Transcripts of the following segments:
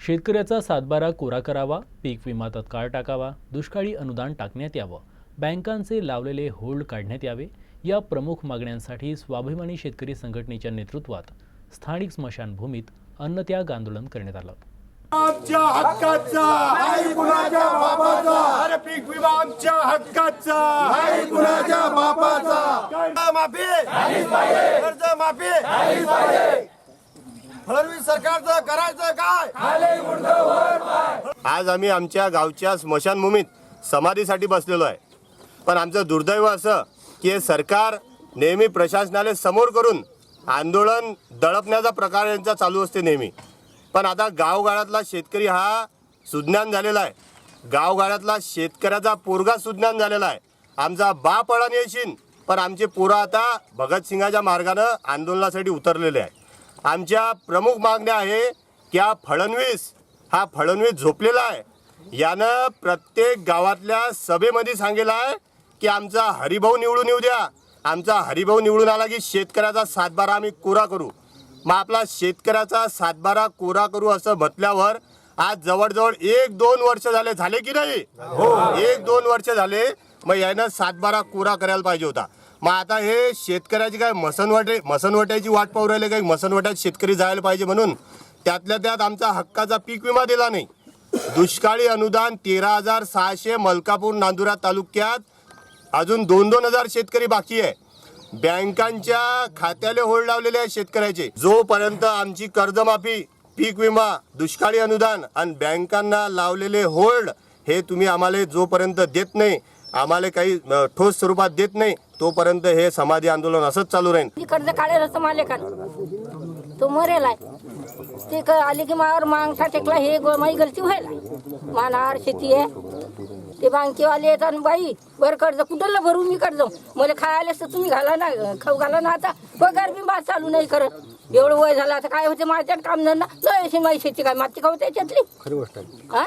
शेतकऱ्याचा सातबारा कोरा करावा, पीक विमा तत्काळ टाकावा, दुष्काळी अनुदान टाकण्यात यावं, बँकांचे लावलेले होल्ड काढण्यात यावे या प्रमुख मागण्यांसाठी स्वाभिमानी शेतकरी संघटनेच्या नेतृत्वात स्थानिक स्मशानभूमीत अन्नत्याग आंदोलन करण्यात आलं. आमच्या हक्काचा नाही कुणाच्या बापाचा, अरे पीक विमा आमच्या हक्काचा नाही कुणाच्या बापाचा. कर्जमाफी झालीच पाहिजे, कर्जमाफी झालीच पाहिजे. फडणवीस सरकारचं करायचं काय? आज आम्ही आमच्या गावच्या स्मशानभूमीत समाधीसाठी बसलेलो आहे. पण आमचं दुर्दैव असं की हे सरकार नेहमी प्रशासनाला समोर करून आंदोलन दडपण्याचा प्रकार यांचा चालू असते नेहमी. पण आता गावगाड्यातला शेतकरी हा सुज्ञान झालेला आहे. गावगाड्यातला शेतकऱ्याचा पोरगा सुज्ञान झालेला आहे. आमचा बाप अडाणी येशील, पण आमचे पोरं आता भगतसिंगाच्या मार्गानं आंदोलनासाठी उतरलेले आहे. आमच्या प्रमुख मागण्या आहे की हा फडणवीस झोपलेला आहे. यानं प्रत्येक गावातल्या सभेमध्ये सांगितलं आहे की आमचा हरिभाऊ निवडून येऊ द्या. आमचा हरिभाऊ निवडून आला की शेतकऱ्याचा सातबारा आम्ही कोरा करू. मग आपला शेतकऱ्याचा सातबारा कोरा करू असं म्हटल्यावर आज जवळजवळ 1-2 वर्ष झाले की नाही? हो, 1-2 वर्ष झाले. मग यानं सातबारा कोरा करायला पाहिजे होता. मग आता हे शेतकऱ्याची काय मसनवट्याची वाट पाहू राहिले, काही मसनवट्यात शेतकरी जायला पाहिजे म्हणून त्यातल्या त्यात आमचा हक्काचा पीक विमा दिला नाही. दुष्काळी अनुदान 13,600 मलकापूर नांदुरा तालुक्यात अजून 2,000 शेतकरी बाकी आहे. बँकांच्या खात्याला होल्ड लावलेले आहे शेतकऱ्याचे. जोपर्यंत आमची कर्जमाफी, पीक विमा, दुष्काळी अनुदान आणि बँकांना लावलेले होल्ड हे तुम्ही आम्हाला जोपर्यंत देत नाही, आम्हाला काही ठोस स्वरूपात देत नाही, तोपर्यंत हे समाधी आंदोलन असंच चालू राहील. कर्ज काढेल असं मालिक तो मरेल आहे. ते आले की मावर मागसा टेकला, हे माझी गलती व्हायला. मानावर शेती आहे, ते बँकेवाले येतात, बाई बरं कर्ज कुठलं भरू मी कर्ज, मला खायला तर तुम्ही घाला ना, खाऊ घाला ना. आता पगार बी बात चालू नाही करत. एवढं वय झालं आता काय होते माझ्यात काम धंदा नाही. माझी शेती काय माती खाऊ त्याच्यातली? खरी गोष्ट हा,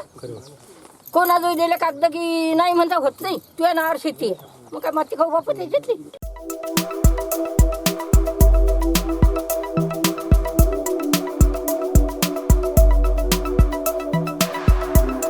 कोणा जो दिले कागद की नाही म्हणता होत नाही. तुझ्या नावावर शेती आहे, मग काय माती खाऊ बापा त्याच्यातली?